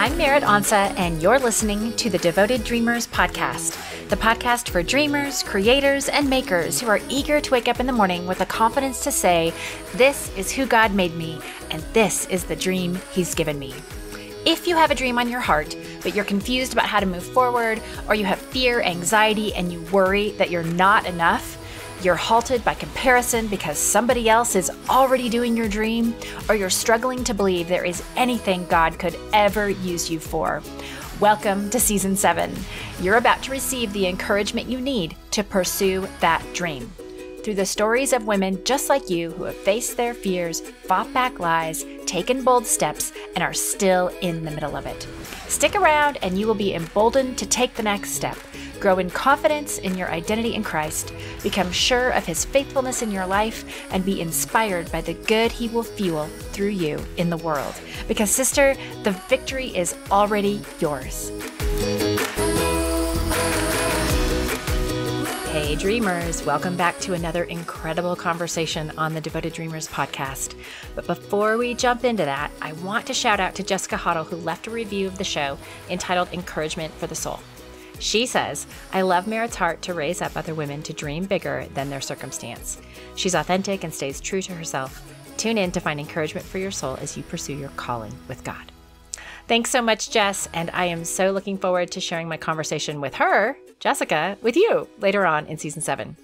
I'm Merritt Ansa, and you're listening to the Devoted Dreamers podcast, the podcast for dreamers, creators, and makers who are eager to wake up in the morning with the confidence to say, this is who God made me, and this is the dream He's given me. If you have a dream on your heart, but you're confused about how to move forward, or you have fear, anxiety, and you worry that you're not enough, you're halted by comparison because somebody else is already doing your dream, or you're struggling to believe there is anything God could ever use you for. Welcome to Season 7. You're about to receive the encouragement you need to pursue that dream. Through the stories of women just like you who have faced their fears, fought back lies, taken bold steps, and are still in the middle of it. Stick around and you will be emboldened to take the next step. Grow in confidence in your identity in Christ, become sure of His faithfulness in your life, and be inspired by the good He will fuel through you in the world. Because, sister, the victory is already yours. Hey dreamers, welcome back to another incredible conversation on the Devoted Dreamers podcast. But before we jump into that, I want to shout out to Jessica Hoddle, who left a review of the show entitled Encouragement for the Soul. She says, I love Merritt's heart to raise up other women to dream bigger than their circumstance. She's authentic and stays true to herself. Tune in to find encouragement for your soul as you pursue your calling with God. Thanks so much, Jess, and I am so looking forward to sharing my conversation with her, Jessica, with you later on in Season 7.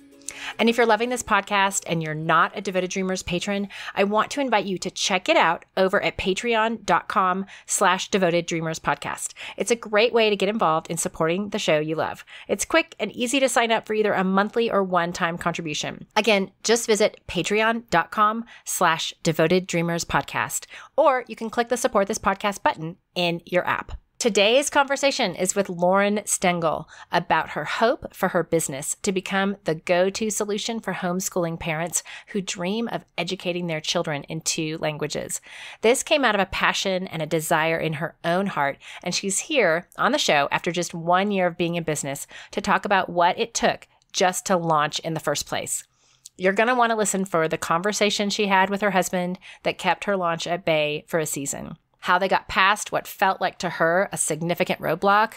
And if you're loving this podcast and you're not a Devoted Dreamers patron, I want to invite you to check it out over at patreon.com/Devoted Dreamers podcast. It's a great way to get involved in supporting the show you love. It's quick and easy to sign up for either a monthly or one-time contribution. Again, just visit patreon.com/Devoted Dreamers podcast, or you can click the support this podcast button in your app. Today's conversation is with Lauren Stengele about her hope for her business to become the go-to solution for homeschooling parents who dream of educating their children in 2 languages. This came out of a passion and a desire in her own heart, and she's here on the show after just 1 year of being in business to talk about what it took just to launch in the first place. You're going to want to listen for the conversation she had with her husband that kept her launch at bay for a season. How they got past what felt like to her a significant roadblock,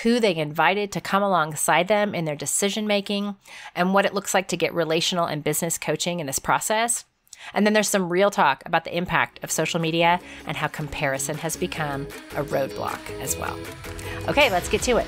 who they invited to come alongside them in their decision-making, and what it looks like to get relational and business coaching in this process. And then there's some real talk about the impact of social media and how comparison has become a roadblock as well. Okay, let's get to it.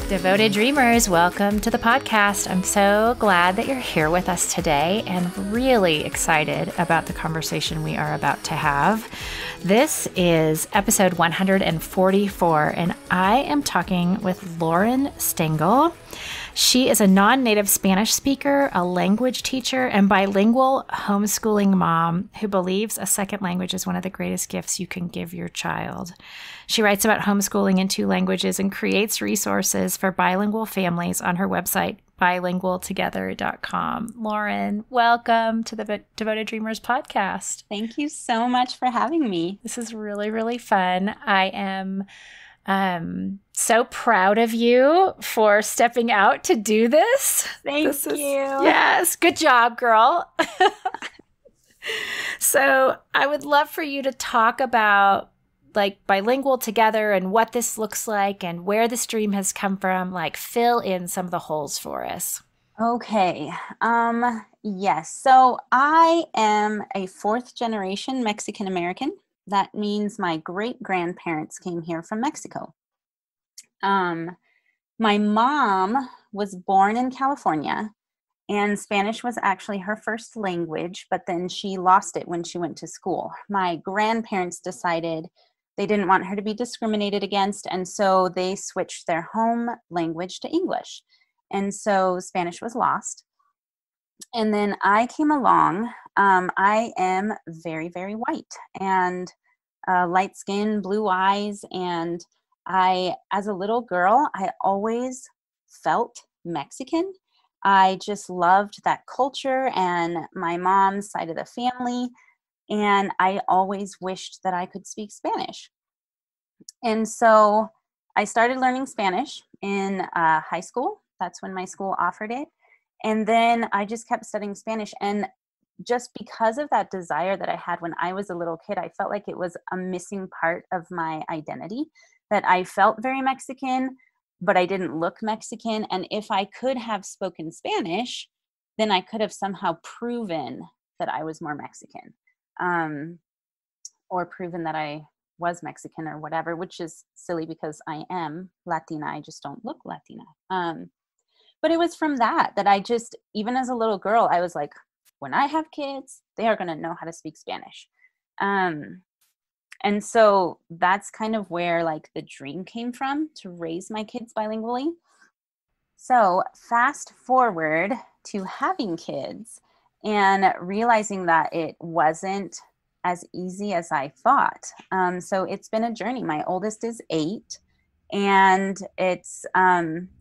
Devoted Dreamers, welcome to the podcast. I'm so glad that you're here with us today and really excited about the conversation we are about to have. This is episode 144, and I am talking with Lauren Stengele. She is a non-native Spanish speaker, a language teacher, and bilingual homeschooling mom who believes a second language is one of the greatest gifts you can give your child. She writes about homeschooling in 2 languages and creates resources for bilingual families on her website, bilingualtogether.com. Lauren, welcome to the Devoted Dreamers podcast. Thank you so much for having me. This is really, really fun. I am so proud of you for stepping out to do this. Thank you. Yes, good job, girl. So I would love for you to talk about Bilingual Together and what this looks like and where this dream has come from. Fill in some of the holes for us. Okay. Yes. So I am a 4th generation Mexican American. That means my great-grandparents came here from Mexico. My mom was born in California, and Spanish was actually her first language, but then she lost it when she went to school. My grandparents decided they didn't want her to be discriminated against, and so they switched their home language to English. And so Spanish was lost. And then I came along. I am very, very white and light skin, blue eyes. And as a little girl, I always felt Mexican. I just loved that culture and my mom's side of the family. And I always wished that I could speak Spanish. And so I started learning Spanish in high school. That's when my school offered it. And then I just kept studying Spanish. And just because of that desire that I had when I was a little kid, I felt like it was a missing part of my identity, that I felt very Mexican, but I didn't look Mexican. And if I could have spoken Spanish, then I could have somehow proven that I was more Mexican, um, or proven that I was Mexican or whatever, which is silly because I am Latina. I just don't look Latina. But it was from that I just, even as a little girl, I was like, when I have kids, they are going to know how to speak Spanish. And so that's kind of where like the dream came from, to raise my kids bilingually. So fast forward to having kids and realizing that it wasn't as easy as I thought. So it's been a journey. My oldest is 8, and it's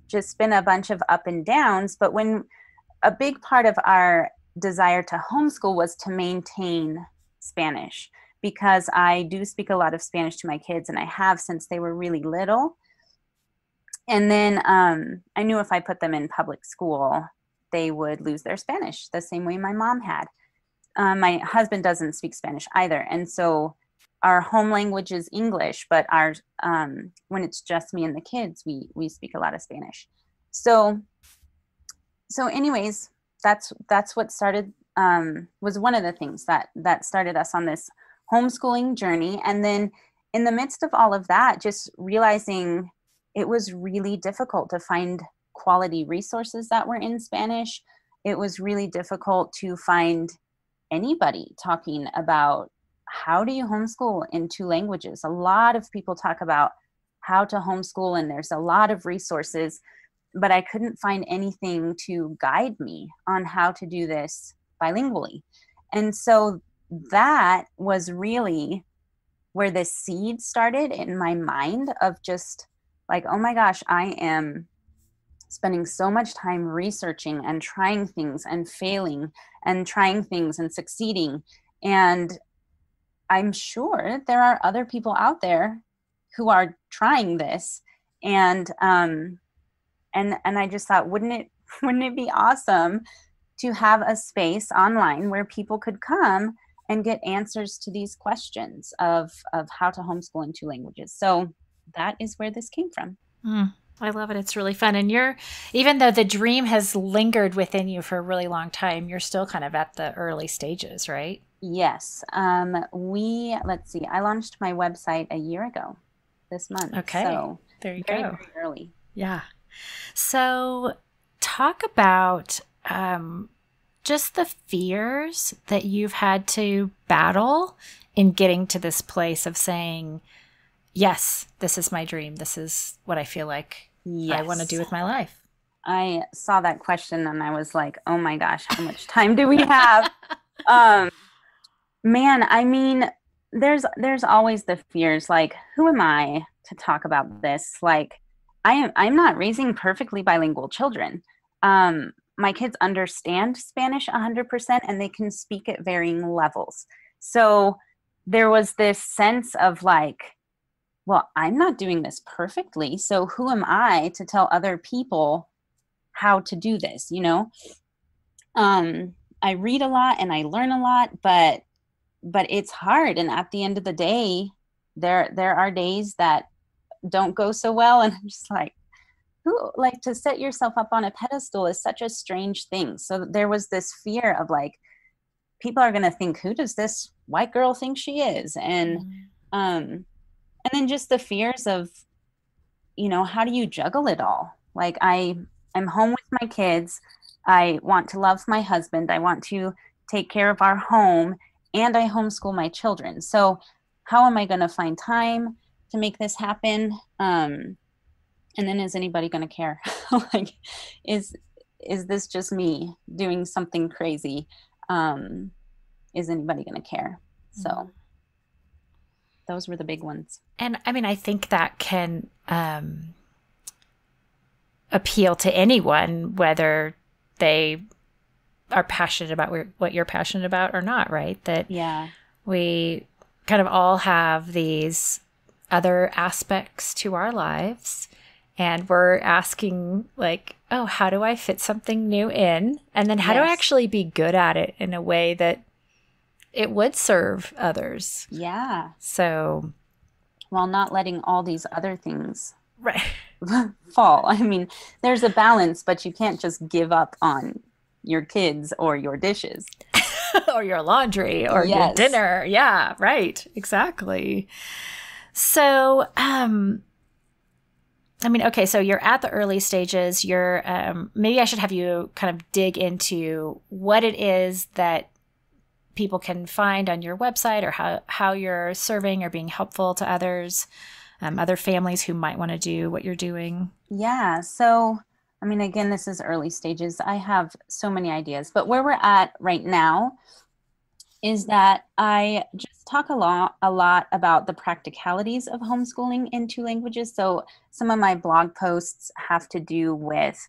just been a bunch of up and downs. But when a big part of our desire to homeschool was to maintain Spanish, because I do speak a lot of Spanish to my kids, and I have since they were really little. And then I knew if I put them in public school, they would lose their Spanish the same way my mom had. My husband doesn't speak Spanish either. And so our home language is English, but our when it's just me and the kids, we speak a lot of Spanish. So anyways, that's what started, was one of the things that started us on this homeschooling journey. And then in the midst of all of that, just realizing it was really difficult to find quality resources that were in Spanish. It was really difficult to find anybody talking about how do you homeschool in 2 languages. A lot of people talk about how to homeschool, and there's a lot of resources, but I couldn't find anything to guide me on how to do this bilingually. And so that was really where the seed started in my mind of just like, oh my gosh, I am spending so much time researching and trying things and failing and trying things and succeeding. And I'm sure there are other people out there who are trying this. And I just thought, wouldn't it be awesome to have a space online where people could come and get answers to these questions of how to homeschool in 2 languages. So that is where this came from. I love it. It's really fun. And even though the dream has lingered within you for a really long time, you're still kind of at the early stages, right? Yes. Let's see, I launched my website a year ago this month. Okay. So there you very, go. very early. Yeah. So talk about just the fears that you've had to battle in getting to this place of saying, yes, this is my dream. This is what I feel like I want to do with my life. I saw that question and I was like, oh my gosh, how much time do we have? Man, I mean, there's always the fears, like, who am I to talk about this? Like, I'm not raising perfectly bilingual children. My kids understand Spanish 100% and they can speak at varying levels. So there was this sense of like, well, I'm not doing this perfectly, so who am I to tell other people how to do this, you know? I read a lot and I learn a lot, but it's hard. And at the end of the day, there are days that don't go so well. And I'm just like, like, to set yourself up on a pedestal is such a strange thing. So there was this fear of like, people are going to think, who does this white girl think she is? And then just the fears of, you know, how do you juggle it all? Like, I'm home with my kids. I want to love my husband. I want to take care of our home, and I homeschool my children. So how am I going to find time to make this happen? And then is anybody going to care? Like, is this just me doing something crazy? Is anybody going to care? So those were the big ones. And I mean, I think that can appeal to anyone, whether they are passionate about what you're passionate about or not, right? That we kind of all have these other aspects to our lives, and we're asking like, oh, how do I fit something new in? And then how do I Yes. actually be good at it in a way that it would serve others? Yeah. So, While not letting all these other things right. fall. I mean, there's a balance, but you can't just give up on your kids or your dishes. Or your laundry or your Yes. dinner. Yeah, right. Exactly. So, I mean, okay, so you're at the early stages. You're maybe I should have you kind of dig into what it is that people can find on your website, or how you're serving or being helpful to others, other families who might want to do what you're doing. Yeah. So, I mean, again, this is early stages. I have so many ideas, but where we're at right now is that I just talk a lot about the practicalities of homeschooling in two languages. So some of my blog posts have to do with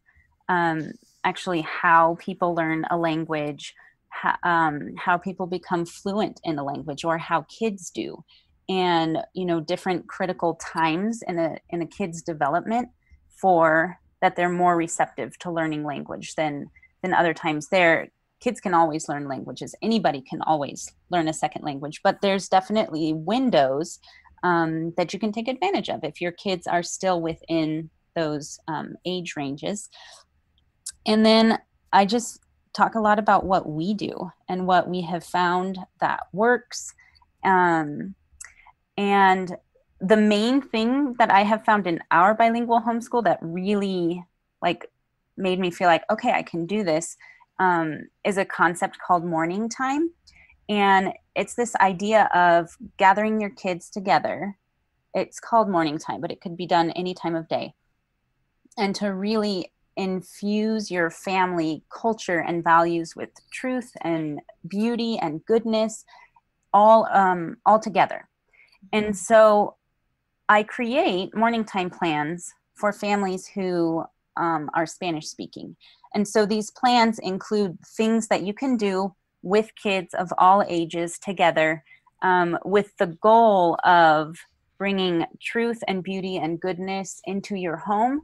actually how people learn a language, how people become fluent in a language, or how kids do, and different critical times in a kid's development for that they're more receptive to learning language than other times. Kids can always learn languages. Anybody can always learn a second language, but there's definitely windows that you can take advantage of if your kids are still within those age ranges. And then I just talk a lot about what we do and what we have found that works. And the main thing that I have found in our bilingual homeschool that really made me feel like, okay, I can do this, is a concept called morning time. And it's this idea of gathering your kids together. It's called morning time, but it could be done any time of day. And to really infuse your family culture and values with truth and beauty and goodness all together. And so I create morning time plans for families who are Spanish speaking. And so these plans include things that you can do with kids of all ages together, with the goal of bringing truth and beauty and goodness into your home,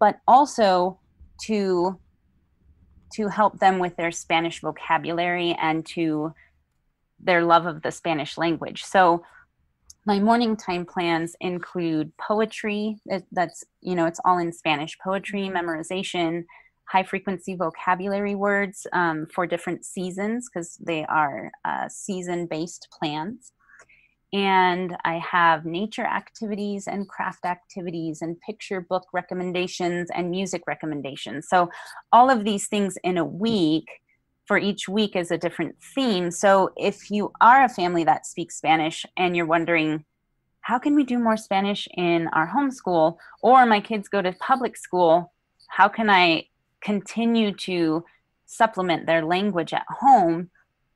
but also to help them with their Spanish vocabulary and to their love of the Spanish language. So my morning time plans include poetry. That's, it's all in Spanish: poetry, memorization, high frequency vocabulary words for different seasons, because they are season based plans. And I have nature activities and craft activities and picture book recommendations and music recommendations. So all of these things in a week. For each week is a different theme. So if you are a family that speaks Spanish and you're wondering, how can we do more Spanish in our homeschool, or my kids go to public school, how can I continue to supplement their language at home?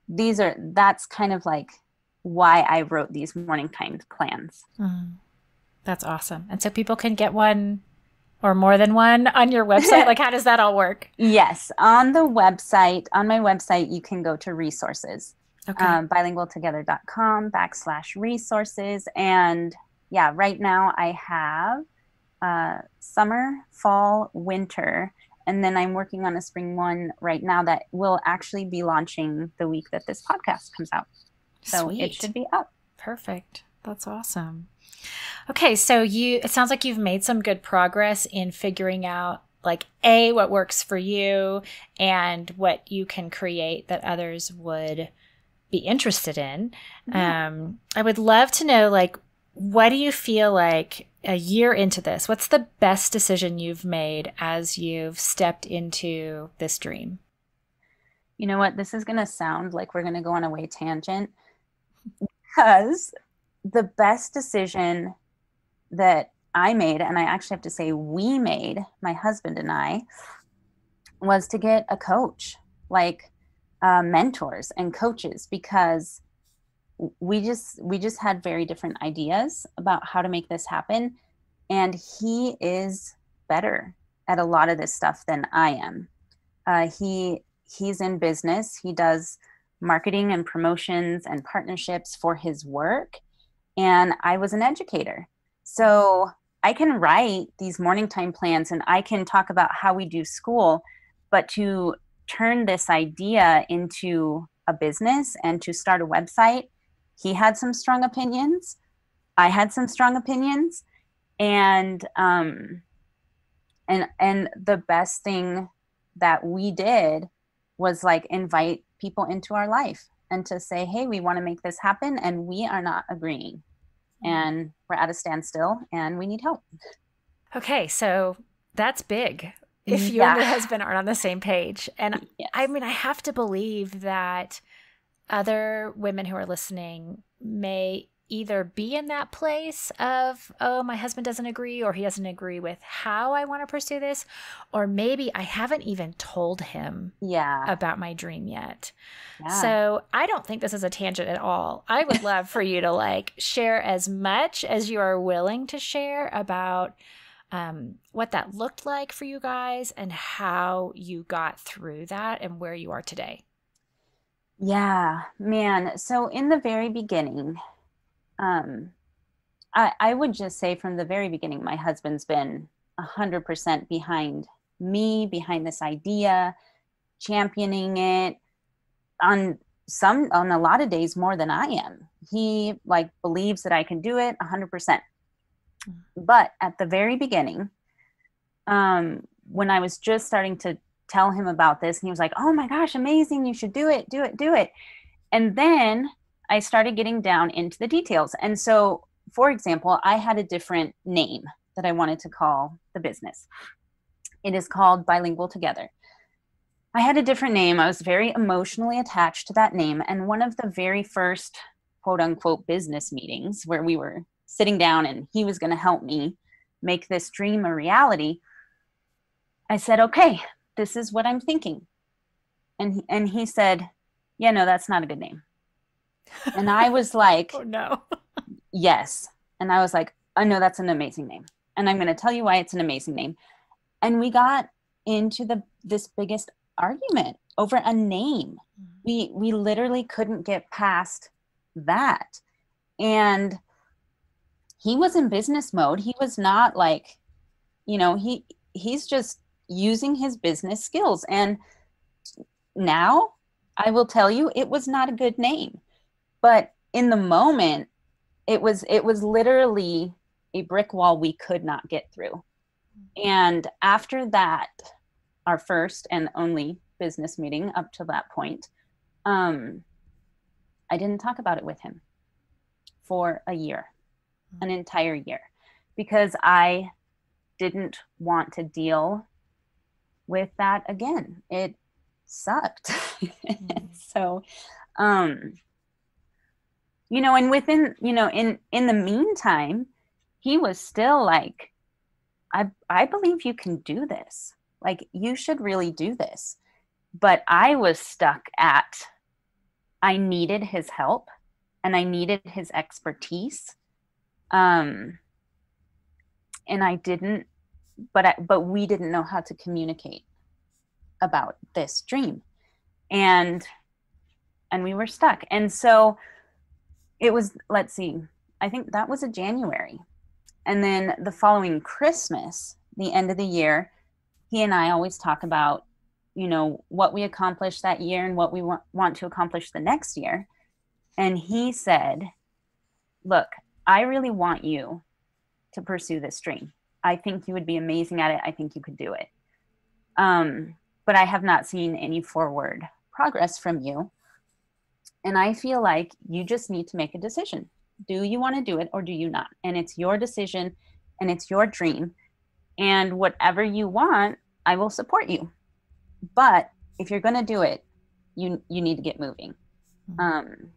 That's kind of like why I wrote these morning time plans. That's awesome. And so people can get one or more than one on your website? Like, how does that all work? Yes. On my website, you can go to resources, Okay. bilingualtogether.com/resources. And yeah, right now I have summer, fall, winter, and then I'm working on a spring one right now that will actually be launching the week that this podcast comes out. So Sweet. It should be up. Perfect. That's awesome. Okay, so it sounds like you've made some good progress in figuring out, like, what works for you and what you can create that others would be interested in. Yeah. I would love to know, like, what do you feel like a year into this? What's the best decision you've made as you've stepped into this dream? You know what? This is going to sound like we're going to go on a way tangent, because the best decision that I made, and I actually have to say we made, my husband and I, was to get a coach, like mentors and coaches, because we just had very different ideas about how to make this happen. And he is better at a lot of this stuff than I am. He's in business. He does marketing and promotions and partnerships for his work. And I was an educator. So I can write these morning time plans and I can talk about how we do school, but to turn this idea into a business and to start a website, he had some strong opinions. I had some strong opinions, and the best thing that we did was like invite people into our life and to say, hey, we want to make this happen and we are not agreeing and we're at a standstill and we need help. Okay, so that's big if you and Yeah. your husband aren't on the same page. And Yes. I mean, I have to believe that other women who are listening may either be in that place of, oh, my husband doesn't agree, or he doesn't agree with how I want to pursue this, or maybe I haven't even told him about my dream yet. So I don't think this is a tangent at all. I would love for you to like share as much as you are willing to share about what that looked like for you guys and how you got through that and where you are today. Yeah, man. So in the very beginning, I would just say from the very beginning, my husband's been 100% behind me, behind this idea, championing it on a lot of days more than I am. He like believes that I can do it 100%. But at the very beginning, when I was just starting to tell him about this, and he was like, oh my gosh, amazing, you should do it, do it, do it. And then I started getting down into the details. And so, for example, I had a different name that I wanted to call the business. It is called Bilingual Together. I had a different name. I was very emotionally attached to that name. And one of the very first quote unquote business meetings where we were sitting down and he was going to help me make this dream a reality, I said, okay, this is what I'm thinking. And he said, yeah, no, that's not a good name. And I was like, oh no. Yes. And I was like, oh no, that's an amazing name. And I'm going to tell you why it's an amazing name. And we got into this biggest argument over a name. We literally couldn't get past that. And he was in business mode. He was not like, he's just using his business skills. And now I will tell you, it was not a good name. But in the moment, it was literally a brick wall we could not get through. And after that, our first and only business meeting up to that point, I didn't talk about it with him for a year, an entire year, because I didn't want to deal with that again. It sucked. So, and within, in the meantime, he was still like, I believe you can do this. Like, you should really do this. But I was stuck at, I needed his help and I needed his expertise. And I didn't, but we didn't know how to communicate about this dream. And we were stuck. And so it was, let's see, I think that was a January. And then the following Christmas, the end of the year, he and I always talk about, what we accomplished that year and what we want to accomplish the next year. And he said, look, I really want you to pursue this dream. I think you would be amazing at it. I think you could do it. But I have not seen any forward progress from you. And I feel like you just need to make a decision. Do you want to do it or do you not? And it's your decision and it's your dream. And whatever you want, I will support you. But if you're going to do it, you need to get moving. And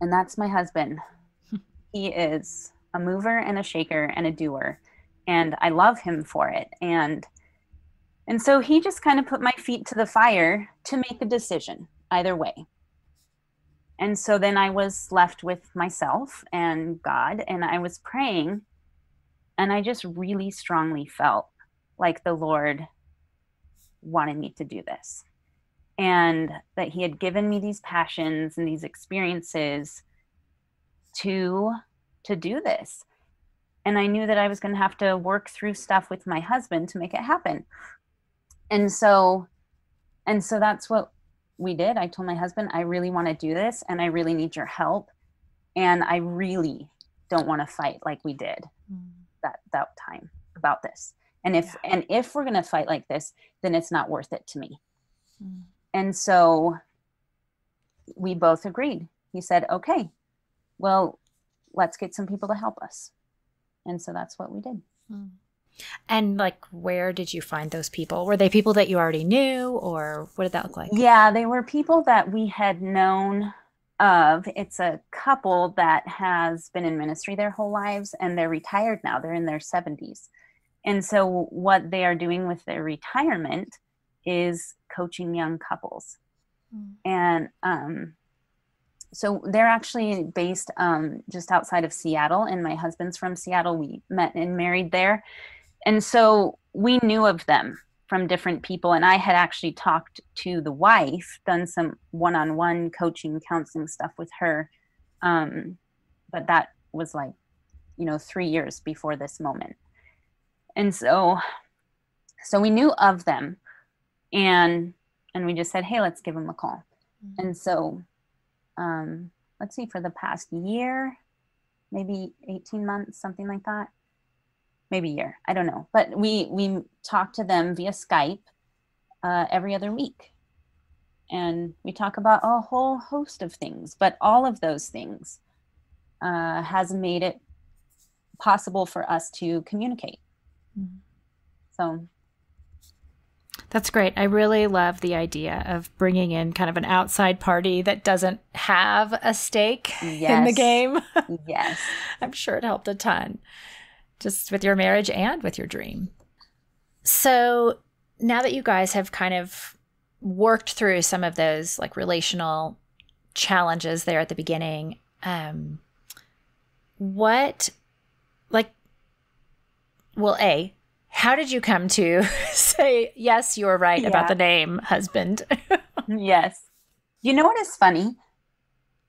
that's my husband. He is a mover and a shaker and a doer. And I love him for it. And so he just kind of put my feet to the fire to make a decision either way. And so then I was left with myself and God, and I was praying, and I just really strongly felt like the Lord wanted me to do this, and that he had given me these passions and these experiences to do this. And I knew that I was going to have to work through stuff with my husband to make it happen. And so that's what we did. I told my husband, I really want to do this and I really need your help. And I really don't want to fight like we did that time about this. And if we're going to fight like this, then it's not worth it to me. And so we both agreed. He said, okay, well, let's get some people to help us. And so that's what we did. And like, where did you find those people? Were they people that you already knew, or what did that look like? Yeah, they were people that we had known of. It's a couple that has been in ministry their whole lives, and they're retired now. They're in their 70s. And so what they are doing with their retirement is coaching young couples. And so they're actually based just outside of Seattle, and my husband's from Seattle. We met and married there. And so we knew of them from different people. And I had actually talked to the wife, done some one-on-one coaching, counseling stuff with her. But that was like, 3 years before this moment. And so we knew of them, and we just said, hey, let's give them a call. And so, let's see, for the past year, maybe 18 months, something like that. Maybe a year, I don't know. But we talk to them via Skype every other week. And we talk about a whole host of things. But all of those things has made it possible for us to communicate. So that's great. I really love the idea of bringing in kind of an outside party that doesn't have a stake in the game. Yes. I'm sure it helped a ton, just with your marriage and with your dream. So now that you guys have kind of worked through some of those like relational challenges there at the beginning, how did you come to say, yes, you were right about the name husband? Yes. You know what is funny?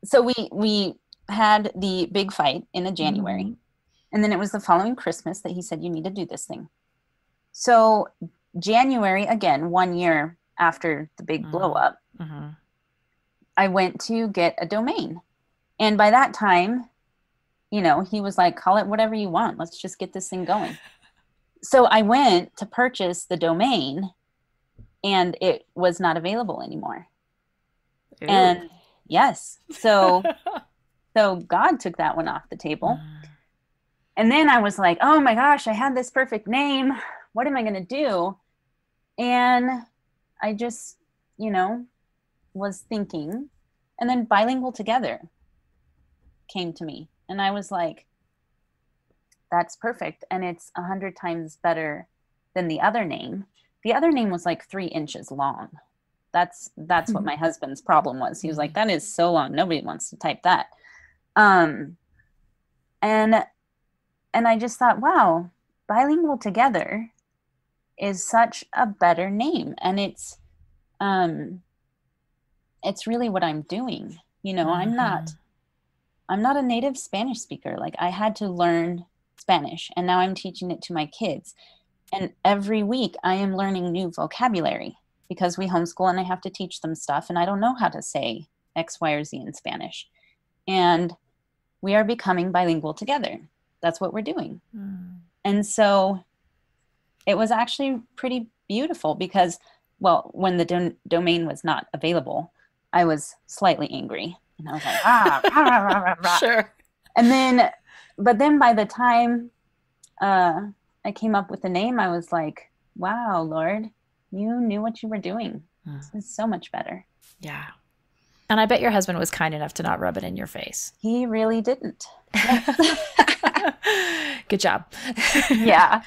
So we had the big fight in January. And then it was the following Christmas that he said, you need to do this thing. So January, again, 1 year after the big blow up, I went to get a domain. And by that time, he was like, call it whatever you want. Let's just get this thing going. So I went to purchase the domain, and it was not available anymore. Ew. And yes, so God took that one off the table. And then I was like, oh my gosh, I had this perfect name. What am I going to do? And I just, was thinking, and then Bilingual Together came to me, and I was like, that's perfect. And it's 100 times better than the other name. The other name was like 3 inches long. That's what my husband's problem was. He was like, that is so long. Nobody wants to type that. And I just thought, wow, Bilingual Together is such a better name. And it's really what I'm doing. I'm not a native Spanish speaker. Like, I had to learn Spanish, and now I'm teaching it to my kids. And every week I am learning new vocabulary because we homeschool, and I have to teach them stuff, and I don't know how to say X, Y, or Z in Spanish. And we are becoming bilingual together. That's what we're doing. And so it was actually pretty beautiful because, well, when the domain was not available, I was slightly angry. And I was like, rah, rah, rah, rah, rah. Sure. But then by the time I came up with the name, I was like, wow, Lord, you knew what you were doing. This is so much better. Yeah. And I bet your husband was kind enough to not rub it in your face. He really didn't. Good job. Yeah.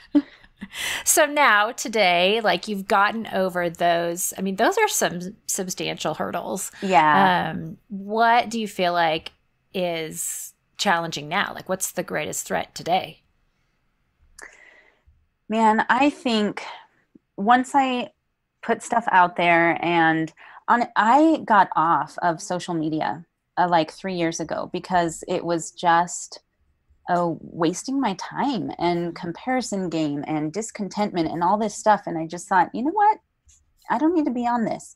So now today, like, you've gotten over those. I mean, those are some substantial hurdles. Yeah. What do you feel like is challenging now? Like, what's the greatest threat today? Man, I think once I put stuff out there and I got off of social media like 3 years ago because it was just wasting my time and comparison game and discontentment and all this stuff. And I just thought, you know what? I don't need to be on this.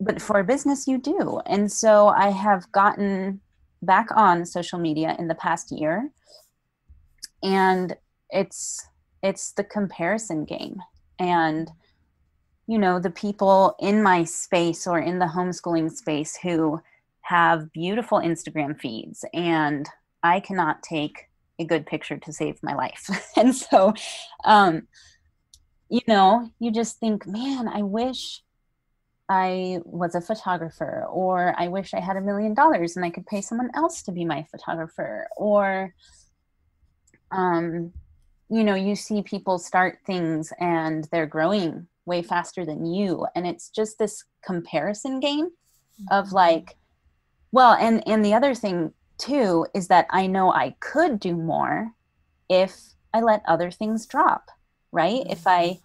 But for a business, you do. And so I have gotten back on social media in the past year, and it's the comparison game. And, the people in my space or in the homeschooling space who have beautiful Instagram feeds, and I cannot take a good picture to save my life. And so, you just think, man, I wish I was a photographer, or I wish I had $1 million and I could pay someone else to be my photographer. Or, you see people start things and they're growing way faster than you. And it's just this comparison game of like, well, and the other thing too is that I know I could do more if I let other things drop, right? If I,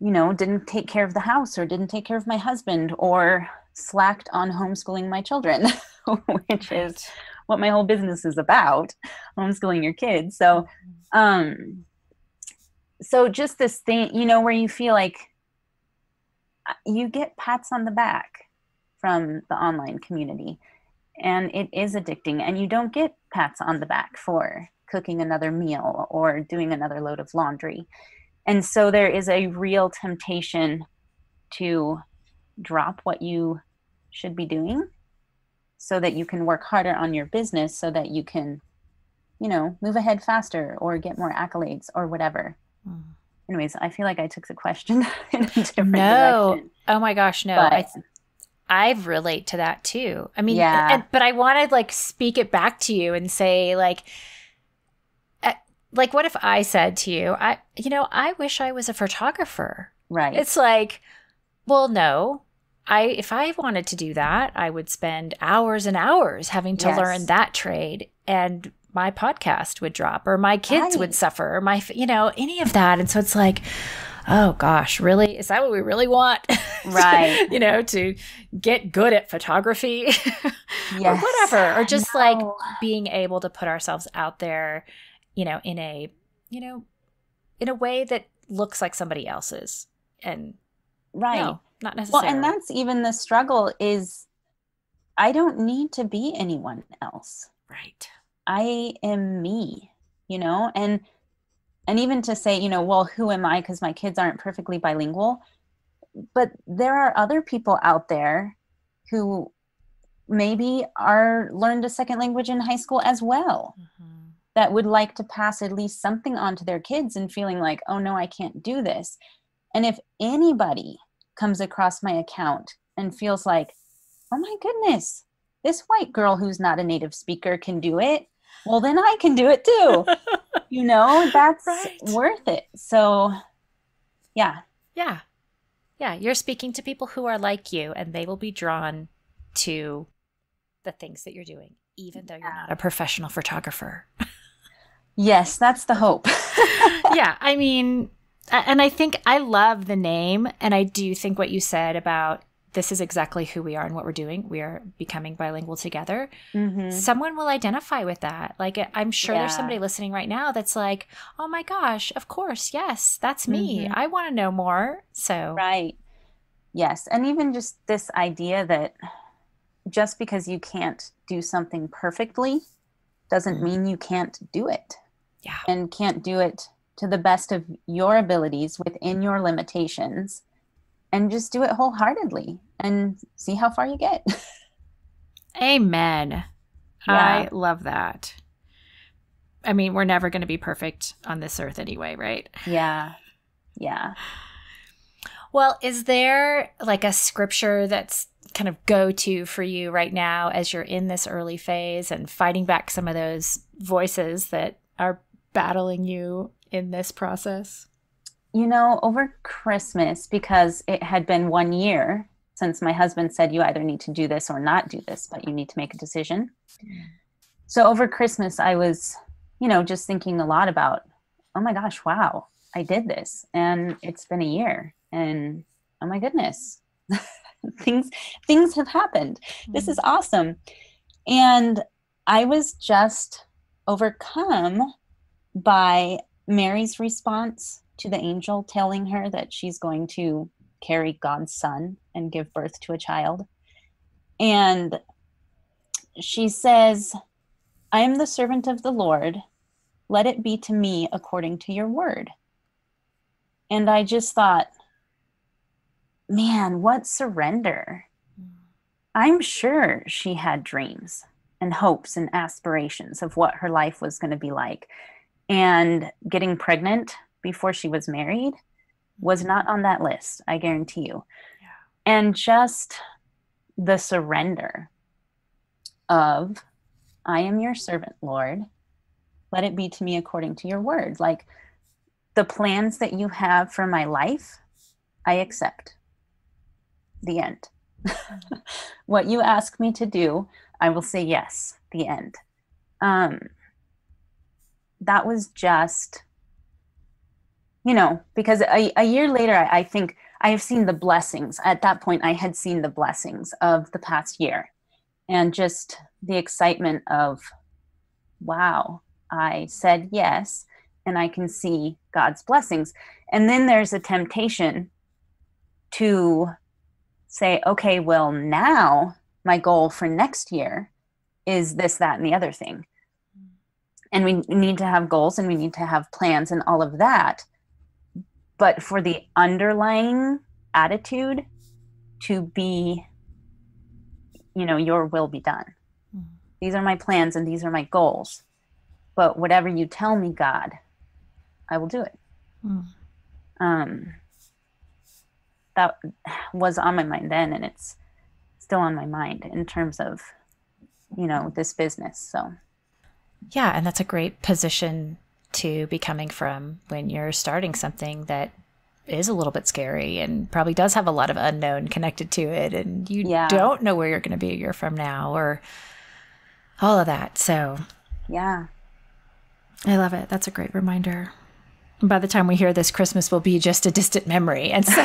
didn't take care of the house, or didn't take care of my husband, or slacked on homeschooling my children, which is what my whole business is about, homeschooling your kids. So, so just this thing, where you feel like you get pats on the back from the online community, and it is addicting, and you don't get pats on the back for cooking another meal or doing another load of laundry. And so there is a real temptation to drop what you should be doing so that you can work harder on your business, so that you can, move ahead faster or get more accolades or whatever. Anyways, I feel like I took the question in a different direction. Oh my gosh, no. I relate to that too. I mean, but I want to like speak it back to you and say like, what if I said to you, I wish I was a photographer. Right. It's like, well, no, if I wanted to do that, I would spend hours and hours having to learn that trade, and my podcast would drop, or my kids would suffer, or my, any of that. And so it's like, oh gosh, really? Is that what we really want? Right. To get good at photography or whatever, or just like being able to put ourselves out there, in a way that looks like somebody else's. And no, not necessarily. Well, and that's even the struggle is I don't need to be anyone else. Right. I am me, and even to say, well, who am I? Because my kids aren't perfectly bilingual, but there are other people out there who maybe learned a second language in high school as well, that would like to pass at least something on to their kids, and feeling like, oh no, I can't do this. And if anybody comes across my account and feels like, oh my goodness, this white girl who's not a native speaker can do it, well, then I can do it too. That's worth it. So, yeah. Yeah. Yeah. You're speaking to people who are like you, and they will be drawn to the things that you're doing, even though you're not a professional photographer. Yes, that's the hope. Yeah. I mean, and I think I love the name, and I do think what you said about this is exactly who we are and what we're doing. We are becoming bilingual together. Someone will identify with that. Like, I'm sure there's somebody listening right now that's like, oh my gosh, of course. Yes, that's me. I want to know more. So, right. Yes. And even just this idea that just because you can't do something perfectly doesn't mean you can't do it. Yeah. And can't do it to the best of your abilities within your limitations. And just do it wholeheartedly and see how far you get. Amen. I love that. I mean, we're never going to be perfect on this earth anyway, right? Yeah. Yeah. Well, is there like a scripture that's kind of go-to for you right now as you're in this early phase and fighting back some of those voices that are battling you in this process? Over Christmas, because it had been 1 year since my husband said, you either need to do this or not do this, but you need to make a decision. So over Christmas, I was, just thinking a lot about, oh my gosh, wow, I did this. And it's been a year. And oh my goodness, things have happened. This is awesome. And I was just overcome by Mary's response to the angel telling her that she's going to carry God's son and give birth to a child. And she says, I am the servant of the Lord. Let it be to me according to your word. And I just thought, man, what surrender. I'm sure she had dreams and hopes and aspirations of what her life was going to be like. And getting pregnant before she was married was not on that list, I guarantee you. Yeah. And just the surrender of, I am your servant, Lord. Let it be to me according to your word. Like, the plans that you have for my life, I accept. The end. What you ask me to do, I will say yes. The end. That was just, because a year later, I think I have seen the blessings. At that point, I had seen the blessings of the past year, and just the excitement of, wow, I said yes, and I can see God's blessings. And then there's a temptation to say, okay, well, now my goal for next year is this, that, and the other thing. And we need to have goals and we need to have plans and all of that. But for the underlying attitude to be, your will be done. Mm-hmm. These are my plans and these are my goals. But whatever you tell me, God, I will do it. Mm. That was on my mind then, and it's still on my mind in terms of, this business. So. Yeah. And that's a great position to be coming from when you're starting something that is a little bit scary and probably does have a lot of unknown connected to it. And you don't know where you're going to be a year from now or all of that. So yeah, I love it. That's a great reminder. And by the time we hear this, Christmas will be just a distant memory. And so,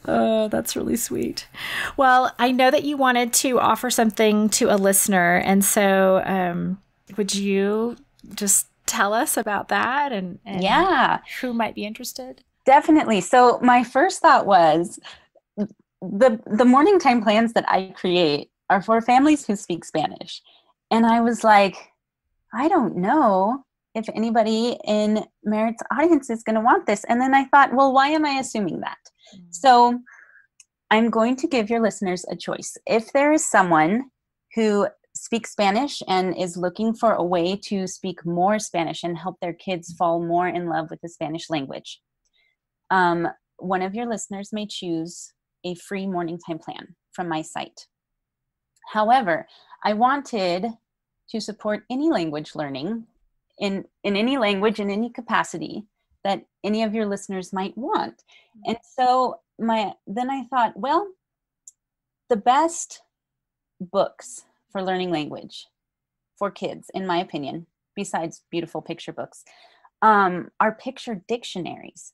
oh, that's really sweet. Well, I know that you wanted to offer something to a listener. And so would you just tell us about that and who might be interested? Definitely. So my first thought was the morning time plans that I create are for families who speak Spanish. And I was like, I don't know if anybody in Merit's audience is going to want this. And then I thought, well, why am I assuming that? Mm. So I'm going to give your listeners a choice. If there is someone who speaks Spanish and is looking for a way to speak more Spanish and help their kids fall more in love with the Spanish language, one of your listeners may choose a free morning time plan from my site. However, I wanted to support any language learning in any language, in any capacity that any of your listeners might want. And so then I thought, well, the best books for learning language for kids, in my opinion, besides beautiful picture books, are picture dictionaries.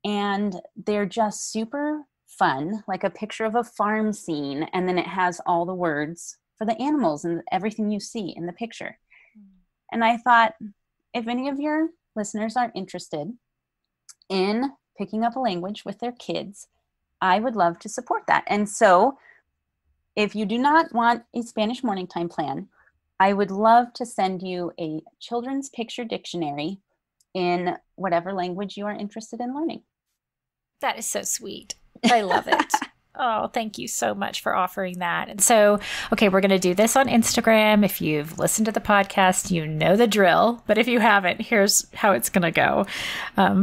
And they're just super fun, like a picture of a farm scene, and then it has all the words for the animals and everything you see in the picture. And I thought, if any of your listeners are interested in picking up a language with their kids, I would love to support that. And so if you do not want a Spanish morning time plan, I would love to send you a children's picture dictionary in whatever language you are interested in learning. That is so sweet. I love it. Oh, thank you so much for offering that. And so, okay, we're going to do this on Instagram. If you've listened to the podcast, you know the drill. But if you haven't, here's how it's going to go.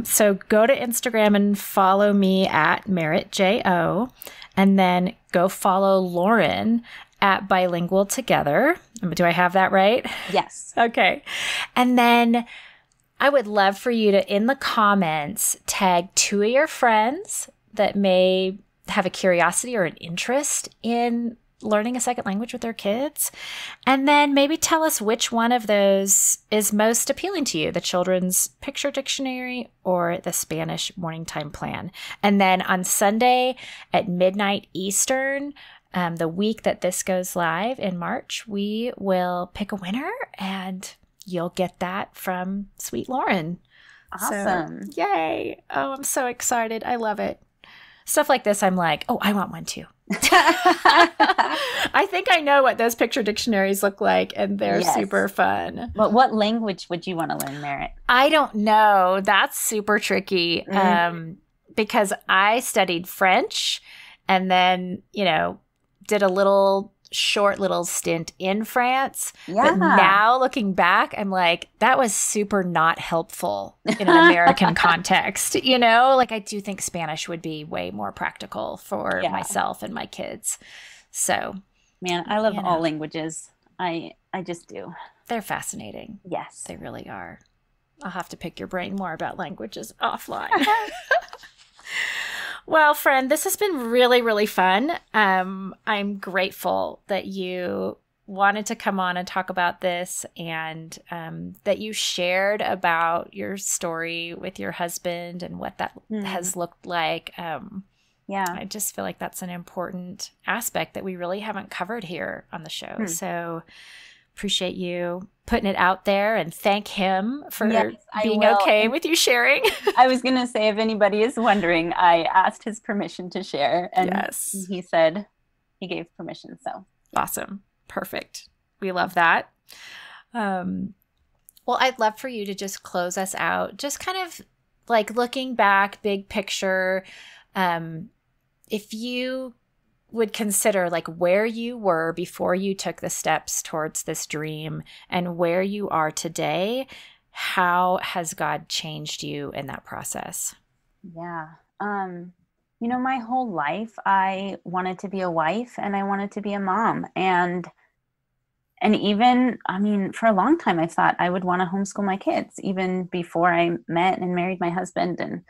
So go to Instagram and follow me at MeritJO. And then go follow Lauren at Bilingual Together. Do I have that right? Yes. Okay. And then I would love for you to, in the comments, tag 2 of your friends that may have a curiosity or an interest in learning a second language with their kids. And then maybe tell us which one of those is most appealing to you, the children's picture dictionary or the Spanish morning time plan. And then on Sunday at midnight Eastern, The week that this goes live in March, we will pick a winner and you'll get that from sweet Lauren. Awesome. So, yay. Oh, I'm so excited. I love it. Stuff like this, I'm like, oh, I want one too. I think I know what those picture dictionaries look like, and they're super fun. But what language would you want to learn, Merritt? I don't know. That's super tricky because I studied French and then, did a short little stint in France. Yeah. But now looking back, I'm like, that was super not helpful in an American context. I do think Spanish would be way more practical for myself and my kids. So, man, I love all languages. I just do. They're fascinating. Yes. They really are. I'll have to pick your brain more about languages offline. Well, friend, this has been really, really fun. I'm grateful that you wanted to come on and talk about this and that you shared about your story with your husband and what that has looked like. I just feel like that's an important aspect that we really haven't covered here on the show. So appreciate you putting it out there, and thank him for being okay with you sharing. I was going to say, if anybody is wondering, I asked his permission to share, and he said he gave permission. So awesome. Perfect. We love that. Well, I'd love for you to just close us out, just kind of like looking back, big picture. If you would consider like where you were before you took the steps towards this dream and where you are today, how has God changed you in that process? Yeah. My whole life, I wanted to be a wife and I wanted to be a mom. And even, for a long time, I thought I would want to homeschool my kids, even before I met and married my husband. And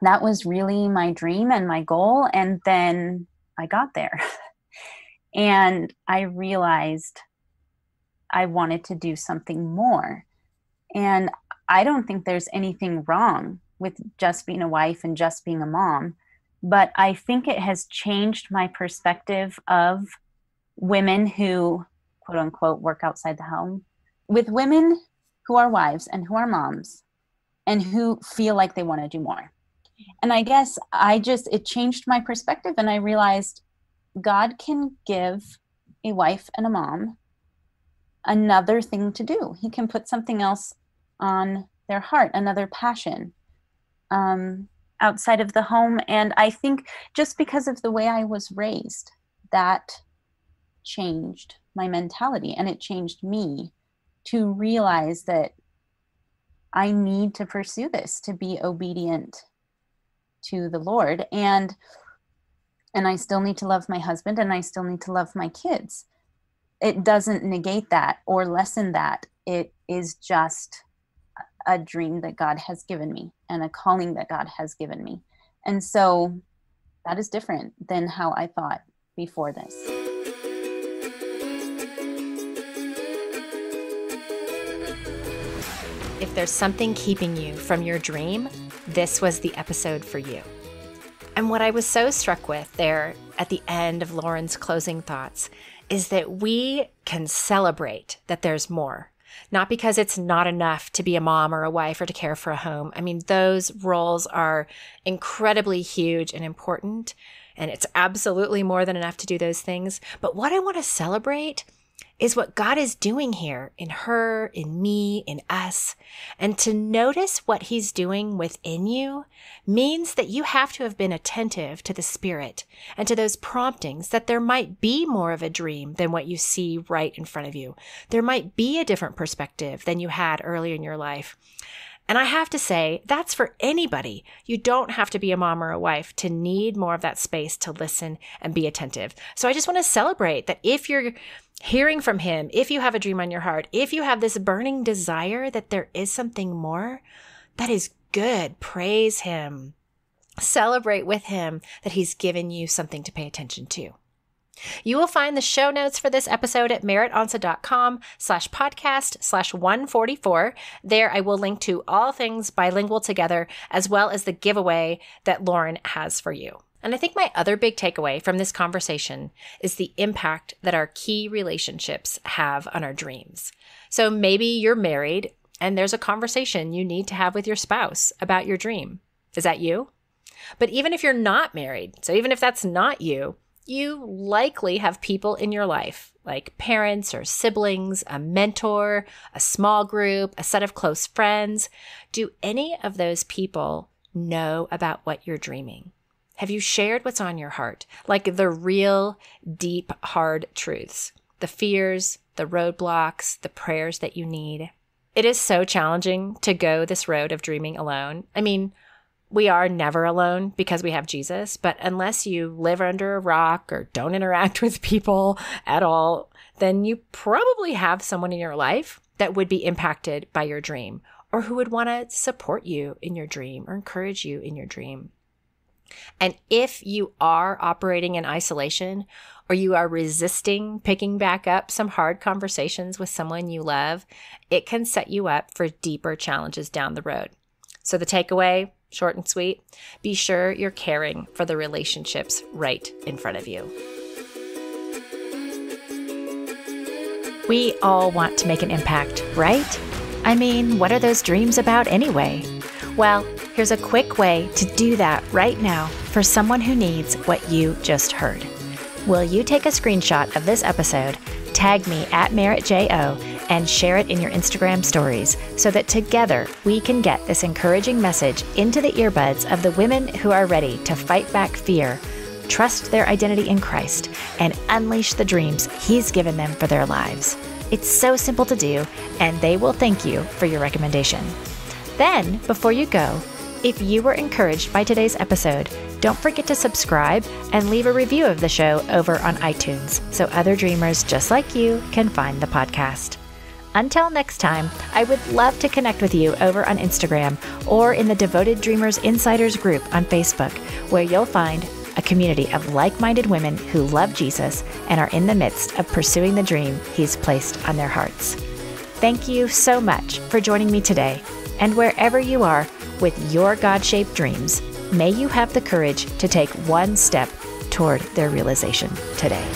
that was really my dream and my goal. And then I got there and I realized I wanted to do something more. And I don't think there's anything wrong with just being a wife and just being a mom, but I think it has changed my perspective of women who, quote unquote, work outside the home, with women who are wives and who are moms and who feel like they want to do more. And I guess it changed my perspective, and I realized God can give a wife and a mom another thing to do. He can put something else on their heart, another passion outside of the home. And I think just because of the way I was raised, that changed my mentality, and it changed me to realize that I need to pursue this, to be obedient to the Lord. And I still need to love my husband, and I still need to love my kids. It doesn't negate that or lessen that. It is just a dream that God has given me and a calling that God has given me. And so that is different than how I thought before this. If there's something keeping you from your dream, this was the episode for you. And what I was so struck with there at the end of Lauren's closing thoughts is that we can celebrate that there's more. Not because it's not enough to be a mom or a wife or to care for a home. I mean, those roles are incredibly huge and important, and it's absolutely more than enough to do those things. But what I want to celebrate is what God is doing here in her, in me, in us. And to notice what he's doing within you means that you have to have been attentive to the Spirit and to those promptings that there might be more of a dream than what you see right in front of you. There might be a different perspective than you had earlier in your life. And I have to say, that's for anybody. You don't have to be a mom or a wife to need more of that space to listen and be attentive. So I just want to celebrate that if you're hearing from him, if you have a dream on your heart, if you have this burning desire that there is something more, that is good. Praise him. Celebrate with him that he's given you something to pay attention to. You will find the show notes for this episode at merrittonsa.com/podcast/144. There I will link to all things Bilingual Together, as well as the giveaway that Lauren has for you. And I think my other big takeaway from this conversation is the impact that our key relationships have on our dreams. So maybe you're married and there's a conversation you need to have with your spouse about your dream. Is that you? But even if you're not married, so even if that's not you, you likely have people in your life, like parents or siblings, a mentor, a small group, a set of close friends. Do any of those people know about what you're dreaming? Have you shared what's on your heart, like the real, deep, hard truths, the fears, the roadblocks, the prayers that you need? It is so challenging to go this road of dreaming alone. I mean, we are never alone because we have Jesus, but unless you live under a rock or don't interact with people at all, then you probably have someone in your life that would be impacted by your dream or who would want to support you in your dream or encourage you in your dream. And if you are operating in isolation or you are resisting picking back up some hard conversations with someone you love, it can set you up for deeper challenges down the road. So the takeaway, short and sweet, be sure you're caring for the relationships right in front of you. We all want to make an impact, right? I mean, what are those dreams about anyway? Well, here's a quick way to do that right now for someone who needs what you just heard. Will you take a screenshot of this episode, tag me at MerrittJO, and share it in your Instagram stories so that together we can get this encouraging message into the earbuds of the women who are ready to fight back fear, trust their identity in Christ, and unleash the dreams He's given them for their lives. It's so simple to do, and they will thank you for your recommendation. Then, before you go, if you were encouraged by today's episode, don't forget to subscribe and leave a review of the show over on iTunes so other dreamers just like you can find the podcast. Until next time, I would love to connect with you over on Instagram or in the Devoted Dreamers Insiders group on Facebook, where you'll find a community of like-minded women who love Jesus and are in the midst of pursuing the dream He's placed on their hearts. Thank you so much for joining me today. And wherever you are with your God-shaped dreams, may you have the courage to take one step toward their realization today.